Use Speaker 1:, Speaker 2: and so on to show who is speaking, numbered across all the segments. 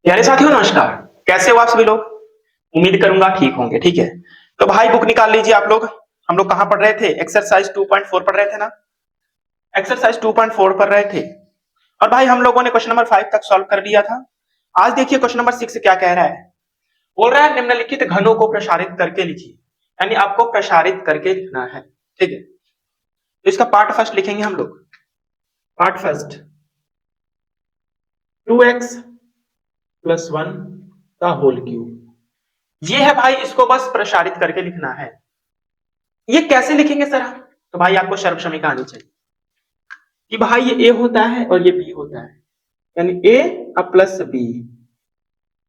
Speaker 1: प्यारे साथियों नमस्कार। कैसे हो आप सभी लोग? उम्मीद करूंगा ठीक होंगे। ठीक है, तो भाई बुक निकाल लीजिए आप लोग। हम लोग कहां पढ़ रहे थे? एक्सरसाइज 2.4 पढ़ रहे थे ना? एक्सरसाइज 2.4 पढ़ रहे थे और भाई हम लोगों ने क्वेश्चन नंबर 5 तक सॉल्व कर लिया था। आज देखिए क्वेश्चन नंबर 6 क्या कह रहा है। बोल रहा है निम्नलिखित घनों को प्रसारित करके लिखिए, यानी आपको प्रसारित करके लिखना है। ठीक है, तो इसका पार्ट फर्स्ट लिखेंगे हम लोग। पार्ट फर्स्ट 2x प्लस 1 का होल क्यूब। ये है भाई, इसको बस प्रसारित करके लिखना है। ये कैसे लिखेंगे सर हम? तो भाई आपको सर्व समीकरण आनी चाहिए कि भाई ये ए होता है और ये बी होता है, यानी ए अब प्लस बी,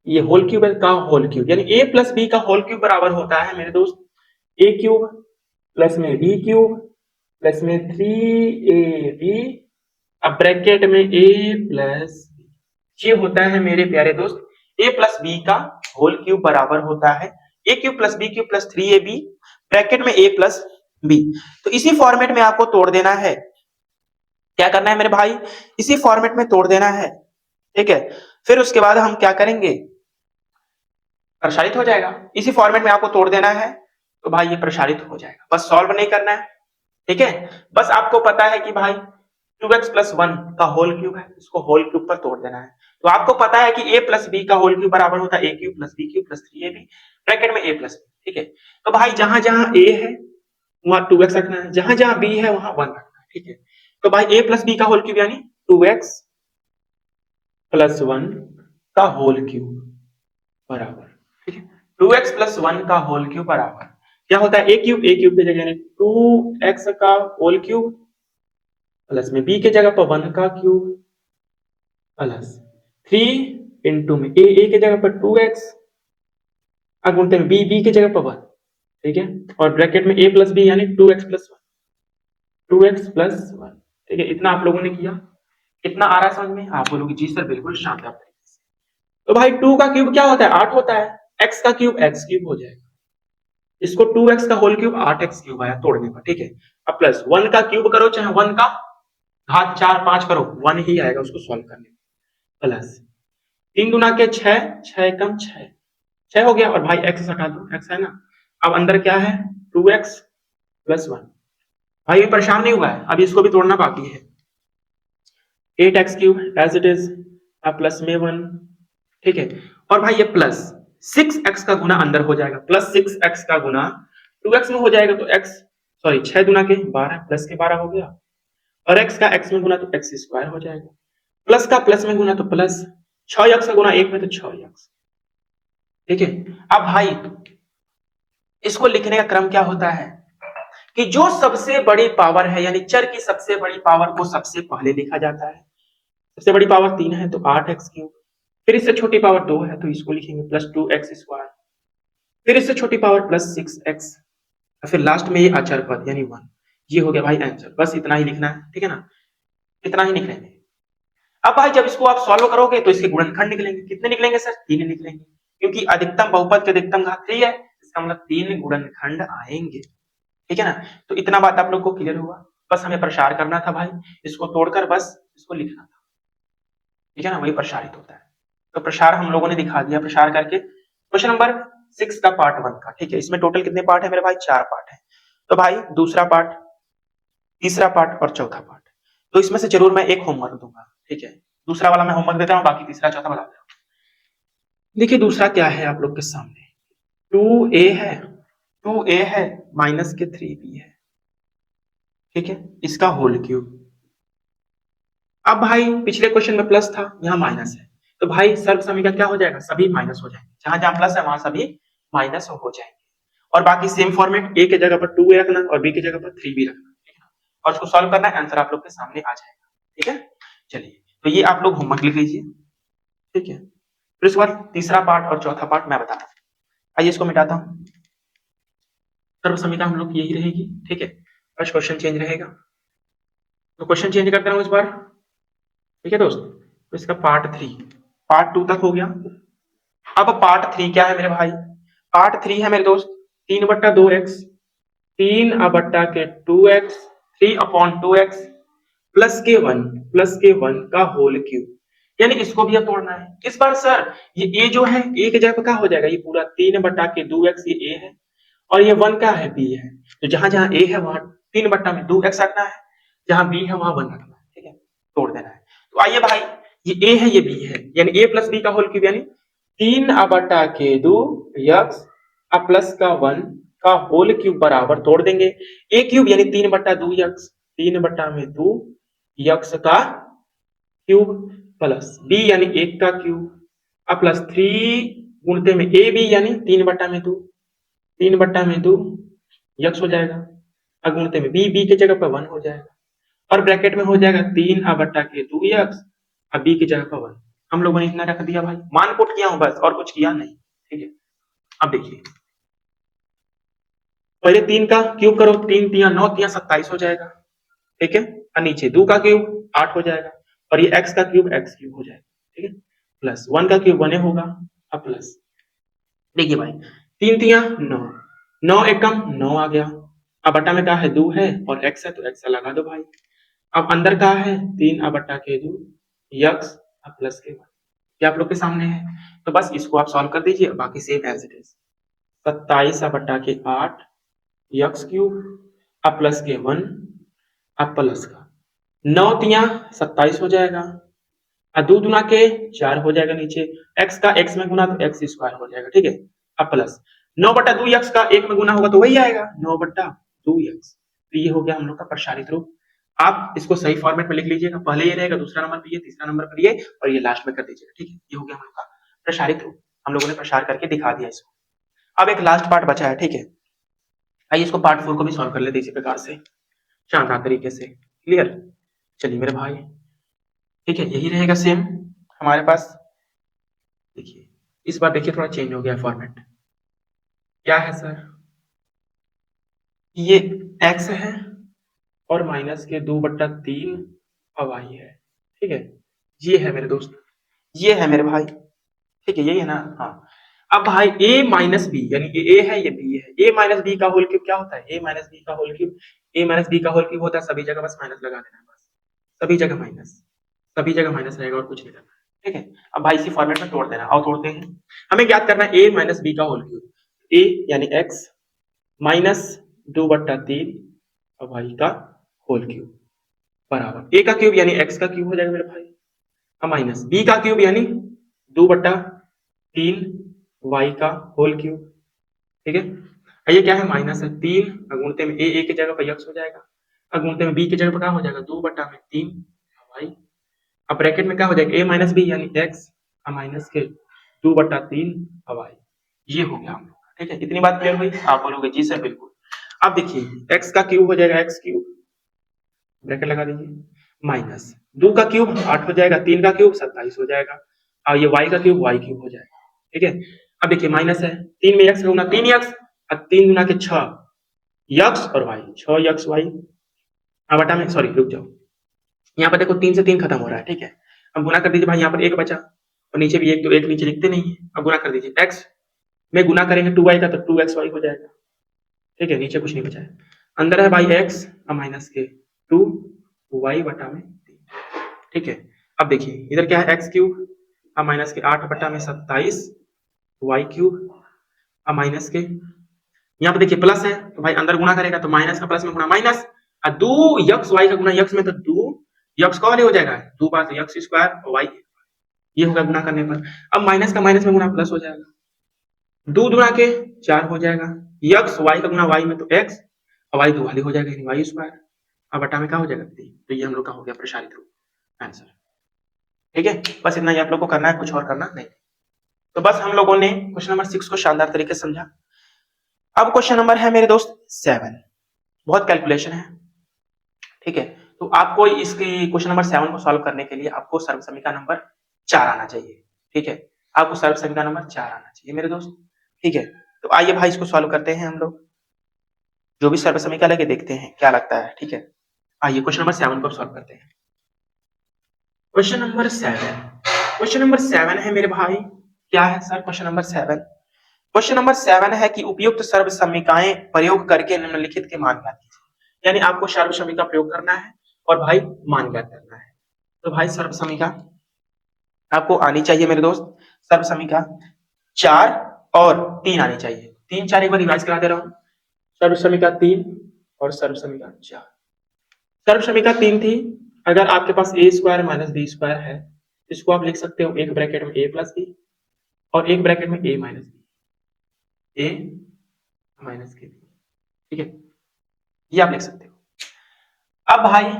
Speaker 1: ये होल क्यूब का होल क्यूब, यानी ए प्लस बी का होल क्यूब बराबर होता है मेरे दोस्त ए क्यूब प्लस में बी क्यूब प्लस में 3ab, अब ब्रैकेट में ए प्लस बी। ये होता है मेरे प्यारे दोस्त ए प्लस बी का होल क्यूब बराबर होता है A cube plus B cube plus 3ab, bracket में ए प्लस बी। तो इसी फॉर्मेट में आपको तोड़ देना है। क्या करना है मेरे भाई? इसी फॉर्मेट में तोड़ देना है। ठीक है, फिर उसके बाद हम क्या करेंगे? प्रसारित हो जाएगा। इसी फॉर्मेट में आपको तोड़ देना है, तो भाई ये प्रसारित हो जाएगा। बस सॉल्व नहीं करना है। ठीक है, बस आपको पता है कि भाई 2x प्लस 1 का होल क्यूब है, इसको होल क्यूब पर तोड़ देना है। तो आपको पता है कि a प्लस बी का होल क्यूब बराबर होता है a cube plus B cube plus 3ab, bracket में a प्लस बी। ठीक है, तो भाई जहां जहां a है वहां 2x रखना है, जहां जहां b है वहां 1 रखना है। ठीक है, तो भाई a प्लस बी का होल क्यूब यानी 2x प्लस 1 का होल क्यूब बराबर, ठीक है, 2x प्लस 1 का होल क्यूब बराबर क्या होता है? a क्यूब की जगह यानी 2x का होल क्यूब प्लस में b की जगह पर 1 का क्यूब प्लस 3 इंटू में ए की जगह पर 2x, अब गुणते में b की जगह पर 1। ठीक है, और ब्रैकेट में a प्लस बी यानी 2x प्लस 1, 2x प्लस 1। ठीक है, इतना आप लोगों ने किया। कितना आ रहा है समझ में? आप बोलोगे जी सर बिल्कुल शानदार तरीके से। तो भाई 2 का क्यूब क्या होता है? 8 होता है। x का क्यूब x क्यूब हो जाएगा। इसको 2x का होल क्यूब 8x क्यूब आया तोड़ने पर। ठीक है, अब प्लस 1 का क्यूब करो चाहे 1 का घात 4 5 करो, 1 ही आएगा उसको सॉल्व करने में। प्लस 3 गुना के 6, 6 कम 6, 6 हो गया। और भाई x हटा दो, x है ना। अब अंदर क्या है? 2x plus 1। भाई ये परेशान नहीं हुआ है, अभी इसको भी तोड़ना बाकी है। 8x cube as it is, अब प्लस में 1। ठीक है, और भाई ये प्लस 6x का गुना अंदर हो जाएगा, प्लस 6x का गुना 2x में हो जाएगा, तो x सॉरी 6 गुना के 12 प्लस के 12 हो गया, और x का x में गुना तो x स्क्वायर हो जाएगा, प्लस का प्लस में गुना तो प्लस 6x का गुना 1 में तो 6x। ठीक है, अब भाई इसको लिखने का क्रम क्या होता है कि जो सबसे बड़ी पावर है, यानी चर की सबसे बड़ी पावर को सबसे पहले लिखा जाता है। सबसे बड़ी पावर 3 है तो 8x क्यूब, फिर इससे छोटी पावर 2 है तो इसको लिखेंगे प्लस 2x स्क्वायर, फिर इससे छोटी पावर प्लस 6x, और फिर लास्ट में ये अचर पद यानी 1। ये हो गया भाई आंसर। बस इतना ही लिखना है। ठीक है ना, इतना ही निकलेंगे। अब भाई जब इसको आप सॉल्व करोगे तो इसके गुणनखंड निकलेंगे। कितने निकलेंगे सर? 3 निकलेंगे, क्योंकि अधिकतम बहुपद के अधिकतम घात 3 है, इसका मतलब 3 गुणनखंड आएंगे। ठीक है ना, तो इतना बात आप लोग को क्लियर हुआ। बस हमें प्रसार करना था भाई, इसको तोड़कर बस इसको लिखना था। ठीक है ना, वही प्रसारित होता है। तो प्रसार हम लोगों ने दिखा दिया प्रसार करके। क्वेश्चन नंबर 6 का पार्ट 1 का। ठीक है, इसमें टोटल कितने पार्ट है मेरे भाई? 4 पार्ट है। तो भाई दूसरा पार्ट, तीसरा पार्ट और चौथा पार्ट, तो इसमें से जरूर मैं एक होमवर्क दूंगा। ठीक है, दूसरा वाला मैं होमवर्क देता हूँ, बाकी तीसरा चौथा बता दे। देखिए दूसरा क्या है आप लोग के सामने, 2a है, 2a है माइनस के 3b है। ठीक है, इसका होल क्यूब। अब भाई पिछले क्वेश्चन में प्लस था, यहाँ माइनस है, तो भाई सर्व समीकरण क्या हो जाएगा? सभी माइनस हो जाएंगे, जहां जहां प्लस है वहां सभी माइनस हो जाएंगे। और बाकी सेम फॉर्मेट, ए की जगह पर 2a रखना और बी की जगह पर 3b रखना। ठीक है, और उसको सॉल्व करना है, आंसर आप लोग के सामने आ जाएगा। ठीक है, चलिए तो ये आप लोग होमवर्क लिख लीजिए। ठीक है, फिर उसके बाद तीसरा पार्ट और चौथा पार्ट मैं बता रहा हूँ। आइए इसको मिटाता हूँ। सर्व समीकरण हम लोग यही रहेगी। ठीक है, फर्स्ट क्वेश्चन चेंज रहेगा, तो क्वेश्चन चेंज करता हूँ इस बार। ठीक है दोस्त, तो इसका पार्ट 3, पार्ट 2 तक हो गया। अब पार्ट 3 क्या है मेरे भाई? पार्ट 3 है मेरे दोस्त 3/2x, 3/2x, 3/2x प्लस के 1 का होल क्यूब। यानी इसको भी अब तोड़ना है। इस बार सर ये ए जो है ए की जगह पर क्या हो जाएगा, ये पूरा 3/2x ये ए है और ये 1 का है बी है। तो जहां जहां ए है वहां 3/2x रखना है, जहां बी है वहां 1 रखना है। ठीक है, तोड़ देना है। तो आइए भाई, ये ए है ये बी है, यानी ए प्लस बी का होल क्यूब यानी 3/2x प्लस का 1 का होल क्यूब बराबर तोड़ देंगे ए क्यूब यानी 3/2x, 3/2 यक्स का क्यूब प्लस बी यानी 1 का क्यूब प्लस 3 गुणते में ए बी यानी 3/2, 3/2 यक्स हो जाएगा, अगुणते में बी, बी की जगह पर 1 हो जाएगा और ब्रैकेट में हो जाएगा 3/2 यक्स अब बी की जगह पर 1। हम लोगों ने इतना रख दिया भाई, मान पुट किया हूं बस और कुछ किया नहीं। ठीक है, अब देखिए पहले 3 का क्यूब करो, 3 तिया 9 तिया 27 हो जाएगा। ठीक है, और नीचे 2 का क्यूब 8 हो जाएगा और ये x का क्यूब x क्यूब हो जाएगा। ठीक है, प्लस 1 का क्यूब 1 होगा अब प्लस, देखिए भाई 3 तिया 9, 9 एकम 9 आ गया, अब बटा में क्या है 2 है और x है तो x लगा दो भाई। अब अंदर क्या है 3/2 यक्स अब प्लस के 1, ये आप लोग के सामने है। तो बस इसको आप सॉल्व कर दीजिए, बाकी same as it is 27/8 X cube अब प्लस के 1 अब प्लस का 9 तिया 27 हो जाएगा और 2 दुना के 4 हो जाएगा, नीचे x का x में गुना तो x स्क्वायर हो जाएगा। ठीक है, अब प्लस 9/2 यक्स का 1 में गुना होगा तो वही आएगा 9/2 यक्स। तो ये हो गया हम लोग का प्रसारित रूप। आप इसको सही फॉर्मेट में लिख लीजिएगा, पहले ये रहेगा, दूसरा नंबर पे ये, तीसरा नंबर पर ये और ये लास्ट में कर दीजिएगा। ठीक है, ये हो गया हम लोग का प्रसारित रूप, हम लोगों ने प्रसार करके दिखा दिया इसको। अब एक लास्ट पार्ट बचा है। ठीक है, आइए इसको पार्ट 4 को भी सॉल्व कर लेते इसी प्रकार से शानदार तरीके से। क्लियर, चलिए मेरे भाई। ठीक है, यही रहेगा सेम हमारे पास। देखिए इस बार देखिए थोड़ा चेंज हो गया फॉर्मेट। क्या है सर, ये x है और माइनस के 2/3 y है। ठीक है, ये है मेरे दोस्त, ये है मेरे भाई। ठीक है, यही है ना। हाँ, अब भाई a माइनस बी यानी ये a है ये b है, a माइनस बी का होल क्यूब क्या होता है, a माइनस बी का whole cube, a minus B का होल क्यूब होता है सभी जगह बस माइनस लगा देना है, बस सभी जगह माइनस, सभी जगह माइनस रहेगा और कुछ नहीं करना है। ठीक है, अब भाई इसी फॉर्मेट में तोड़ देना, और तोड़ते हैं। हमें ज्ञात करना है a माइनस बी का होल क्यूब, a यानी x माइनस 2/3 y का होल क्यूब बराबर a का क्यूब यानी x का क्यूब हो जाएगा मेरे भाई, अब माइनस b का क्यूब यानी 2/3 y का होल क्यूब। ठीक है, ये क्या है माइनस है 3, गुणते में a की जगह पर x हो जाएगा, गुणते में b की जगह पर क्या हो जाएगा 2/3 y, अब ब्रैकेट में क्या हो जाएगा a माइनस बी यानी x माइनस के 2/3 y। ये हो गया हम लोग का। ठीक है, इतनी बात क्लियर हुई। आप बोलोगे जी सर बिल्कुल। अब देखिए x का क्यूब हो जाएगा x क्यूब, ब्रैकेट लगा दीजिए, माइनस 2 का क्यूब 8 हो जाएगा, 3 का क्यूब 27 हो जाएगा और ये y का क्यूब y क्यूब हो जाएगा। ठीक है, अब देखिए माइनस है 3 में x गुना 3 x और 3 गुना के 6 यक्स और y, 6 यक्स y। अब बटा में सॉरी रुक जाओ, यहाँ पर देखो 3 से 3 खत्म हो रहा है। ठीक है, अब गुना कर दीजिए भाई, यहाँ पर 1 बचा और नीचे भी 1, तो 1 नीचे लिखते नहीं है। अब गुना कर दीजिए, x में गुना करेंगे 2y का तो 2xy हो जाएगा। ठीक है, नीचे कुछ नहीं बचा है, अंदर है भाई x माइनस के 2y बटा में 3। ठीक है, अब देखिए इधर क्या है x क्यूब माइनस के 8 बटा में 27 y क्यूब माइनस के, यहाँ पे देखिए प्लस है तो भाई अंदर गुना करेगा तो माइनस का प्लस में गुना माइनस, और 2 यक्स y का गुना यक्स में तो 2 यक्स का वाले हो जाएगा 2 बार तो यक्स स्क्वायर और y, ये होगा गुना करने पर। अब माइनस का माइनस में गुना प्लस हो जाएगा, 2 गुना के 4 हो जाएगा, यक्स y का गुना y में तो x और y तो वाले हो जाएगा यानी y स्क्वायर, अब बटा में क्या हो जाएगा 3। तो ये हम लोग का हो गया प्रसारित रूप आंसर। ठीक है, बस इतना ही आप लोग को करना है, कुछ और करना नहीं। तो बस हम लोगों ने क्वेश्चन नंबर 6 को शानदार तरीके से समझा। अब क्वेश्चन नंबर है मेरे दोस्त 7, बहुत कैलकुलेशन है। ठीक है, तो आपको इसकी क्वेश्चन नंबर 7 को सॉल्व करने के लिए आपको सर्वसमीकरण नंबर 4 आना चाहिए। ठीक है, आपको सर्वसमीकरण नंबर 4 आना चाहिए मेरे दोस्त। ठीक है, तो आइए भाई इसको सॉल्व करते हैं हम लोग, जो भी सर्वसमीकरण लेके देखते हैं क्या लगता है। ठीक है, आइए क्वेश्चन नंबर 7 को सॉल्व करते हैं। क्वेश्चन नंबर 7, क्वेश्चन नंबर 7 है मेरे भाई, क्या है sir question number 7? Question number 7 है कि उपयुक्त सर्वसमीकाएं प्रयोग करके निम्नलिखित के मान ज्ञात कीजिए, यानी आपको सर्वसमीका प्रयोग करना है और भाई मान ज्ञात करना है। तो भाई सर्वसमीका आपको आनी चाहिए मेरे दोस्त सर्व समीका 4 और 3 आनी चाहिए। 3 4 एक बार रिवाइज करा दे रहा हूं। सर्व समीका 3 और सर्व समीका 4। सर्व समीका 3 थी, अगर आपके पास ए स्क्वायर माइनस बी स्क्वायर है, इसको आप लिख सकते हो एक ब्रैकेट में ए प्लस बी और एक ब्रैकेट में ए माइनस बी, ए माइनस के बी, ठीक है, ये आप लिख सकते हो। अब भाई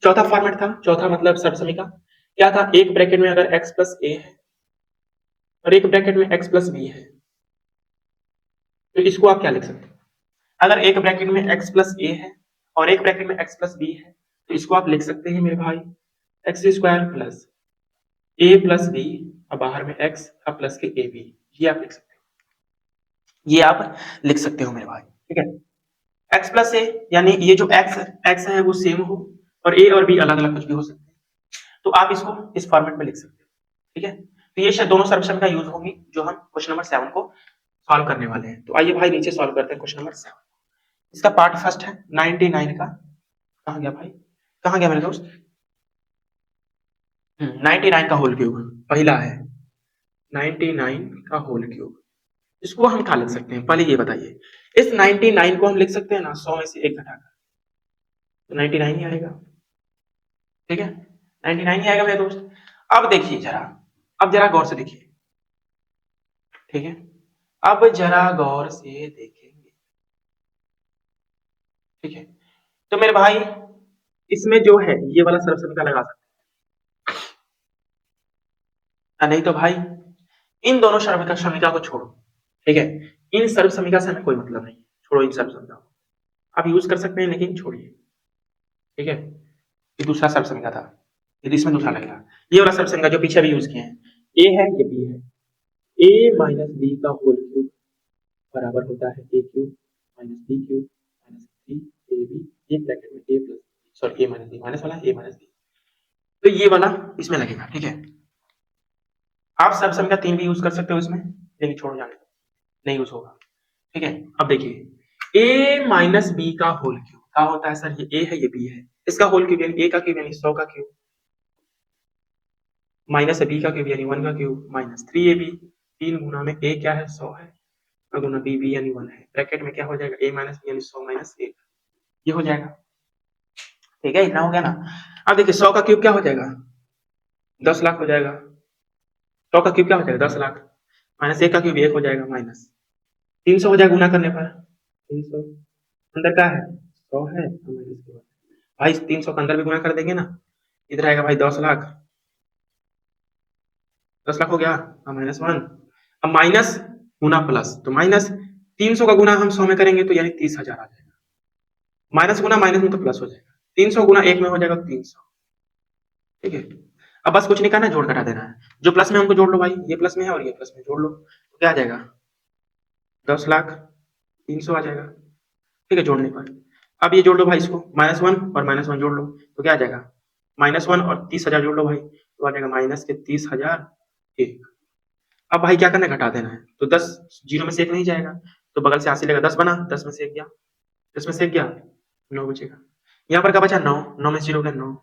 Speaker 1: चौथा फॉर्मेट था, चौथा मतलब सर्व समीका क्या था, एक ब्रैकेट में अगर x प्लस ए है और एक ब्रैकेट में x प्लस बी है, तो इसको आप क्या लिख सकते हो, अगर एक ब्रैकेट में x प्लस ए है और एक ब्रैकेट में x प्लस बी है, तो इसको आप लिख सकते हैं मेरे भाई एक्स स्क्वायर प्लस ए प्लस बी और बाहर में x और प्लस के ए बी, ये आप लिख सकते हो, ये आप लिख सकते हो मेरे भाई, ठीक है। x प्लस ए यानी ये जो x है वो सेम हो और a और b अलग अलग कुछ भी हो सकते हैं, तो आप इसको इस फॉर्मेट में लिख सकते हो, ठीक है। तो ये दोनों सर्वसम का यूज होगी जो हम क्वेश्चन नंबर 7 को सॉल्व करने वाले हैं। तो आइए भाई नीचे सॉल्व करते हैं क्वेश्चन नंबर 7। इसका पार्ट फर्स्ट है 99 का, कहां गया भाई, कहां गया मेरे दोस्त, 99 का होल क्यूब पहला है, 99 का होल क्यूब, इसको हम क्या लिख सकते हैं, पहले ये बताइए। इस 99 को हम लिख सकते हैं ना 100 में से एक घटाकर, तो 99 ही आएगा, ठीक है, 99 ही आएगा मेरे दोस्त। अब देखिए जरा, अब जरा गौर से देखिए, ठीक है, अब जरा गौर से देखेंगे, ठीक है। तो मेरे भाई इसमें जो है ये वाला सर्व समीका लगा सकते हैं, नहीं तो भाई इन दोनों सर्व समीका को छोड़ो, ठीक है, इन सर्व समीका से हमें कोई मतलब नहीं, छोड़ो इन सर्व समीका को, आप यूज कर सकते हैं लेकिन छोड़िए, ठीक है। ये दूसरा सर्व समीका था, यदि इसमें दूसरा लगेगा, ये वाला सर्व समीका जो पीछे भी यूज किए हैं, ए है ये बी है, ए माइनस बी का होल क्यूब बराबर होता है A cube minus B cube minus three A B, एक ब्रैकेट में A plus sorry A minus B, minus वाला ए माइनस बी, तो ये वाला इसमें लगेगा, ठीक है। आप सब समीकरण 3 भी यूज कर सकते हो इसमें, लेकिन छोड़ जाने दो, नहीं यूज होगा, ठीक है। अब देखिए ए माइनस बी का होल क्यूब क्या होता है सर, ये ए है ये बी है, इसका होल क्यूब यानी ए का क्यूब यानी 100 का क्यूब माइनस बी का क्यूब यानी 1 का क्यूब माइनस 3ab, 3 गुना में ए क्या है 100 है और गुना बी बी यानी 1 है, ब्रैकेट में क्या हो जाएगा ए माइनस बी यानी 100 माइनस 1, ये हो जाएगा, ठीक है, इतना हो गया ना। अब देखिए 100 का क्यूब क्या हो जाएगा 10 लाख हो जाएगा, 100 का क्यूब क्या हो जाएगा 10 लाख माइनस 1 का क्यूब 1 हो जाएगा माइनस 300 हो जाएगा गुना करने पर 300, अंदर क्या है 100 है माइनस के बाद भाई 300 का अंदर भी गुना कर देंगे ना, इधर आएगा भाई 10 लाख, 10 लाख हो गया माइनस 1, अब माइनस गुना प्लस, तो माइनस 300 का गुना हम 100 में करेंगे तो यानी 30,000 आ जाएगा, माइनस गुना माइनस में तो प्लस हो जाएगा, 300 गुना 1 में हो जाएगा 300, ठीक है। अब बस कुछ नहीं करना, जोड़ घटा देना है, जो प्लस में हमको जोड़ लो भाई, ये प्लस में है और ये प्लस में जोड़ लो, तो क्या आ जाएगा 10 लाख 300 आ जाएगा, ठीक है, जोड़ने पर। अब ये जोड़ लो भाई इसको, -1 और -1 जोड़ लो तो क्या आ जाएगा -1 और 30,000 जोड़ लो भाई, तो आ जाएगा माइनस के 30,000 1। अब भाई क्या करना है घटा देना है, तो 10 जीरो में से 1 नहीं जाएगा, तो बगल से हासिल लेगा 10 बना, 10 में से 1 गया, 10 में से 1 गया 9 बचेगा, यहाँ पर क्या बचा 9, 9 में से 0 गया 9,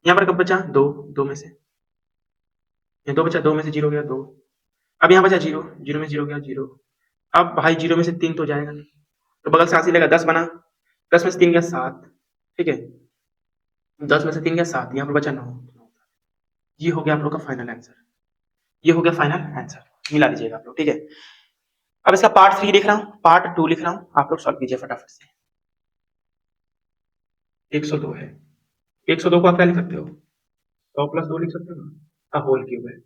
Speaker 1: यहाँ पर कब बचा 2, 2 में से, यहाँ 2 बचा, 2 में से 0 गया 2, अब यहाँ बचा 0, 0 में 0 गया 0, अब भाई 0 में से 3 तो जाएगा नहीं, तो बगल से हासिल लेगा 10 बना, 10 में से 3 गया 7, ठीक है, 10 में से 3 गया 7, यहाँ पर बचा 9, ये हो गया आप लोग का फाइनल आंसर, ये हो गया फाइनल आंसर, मिला लीजिएगा आप लोग, ठीक है। अब इसका पार्ट 3 लिख रहा हूँ, पार्ट 2 लिख रहा हूँ, आप लोग सॉल्व कीजिए फटाफट से। 102 है, 102 को आप क्या लिख सकते हो 100 प्लस 2 लिख सकते हो ना, होल क्यूब है,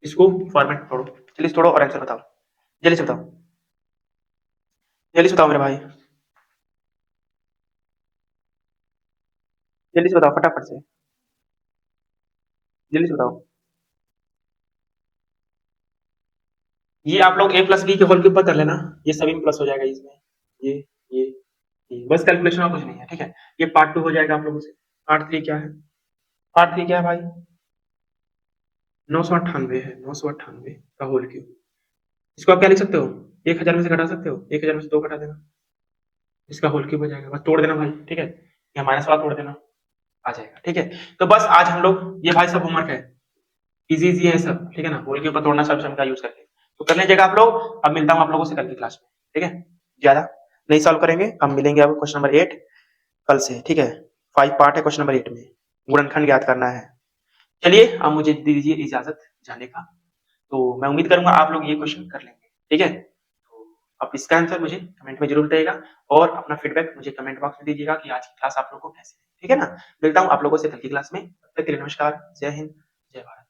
Speaker 1: इसको फॉर्मेट तोड़ो, चलिए तोड़ो और आंसर बताओ, जल्दी से बताओ, जल्दी से बताओ मेरे भाई, जल्दी से बताओ फटाफट से, जल्दी से बताओ। ये आप लोग a प्लस बी के होल क्यूब पर कर लेना, ये सभी में प्लस हो जाएगा इसमें, ये ये ये बस कैलकुलेशन और कुछ नहीं है, ठीक है। ये पार्ट 2 हो जाएगा आप लोगों से। पार्ट 3 क्या है, पार्ट 3 क्या है भाई 998 है, 998 का होल क्यूब, इसको आप क्या लिख सकते हो 1000 में से घटा सकते हो, 1000 में से 2 घटा देना, इसका होल क्यूब हो जाएगा, बस तोड़ देना भाई, ठीक है, या माइनस वाला तोड़ देना आ जाएगा, ठीक है। तो बस आज हम लोग ये भाई सब होमवर्क है, इजी इजी है सब, ठीक है ना, होल के ऊपर तोड़ना सर्वसम का यूज करके। तो कर लीजिएगा आप लोग। अब मिलता हूँ आप लोगों से कल की क्लास में, ठीक है। ज्यादा नहीं सॉल्व करेंगे, अब मिलेंगे अब क्वेश्चन नंबर 8 कल से, ठीक है। 5 पार्ट है क्वेश्चन नंबर 8 में, गुणनखंड ज्ञात करना है। चलिए अब मुझे दीजिए इजाजत जाने का। तो मैं उम्मीद करूंगा आप लोग ये क्वेश्चन कर लेंगे, ठीक है। तो अब इसका आंसर मुझे कमेंट में जरूर बताइएगा, और अपना फीडबैक मुझे कमेंट बॉक्स में दीजिएगा कि आज की क्लास आप लोगों को कैसी है, ठीक है ना। मिलता हूँ आप लोगों से कल की क्लास में, तब तक के लिए नमस्कार, जय हिंद, जय भारत।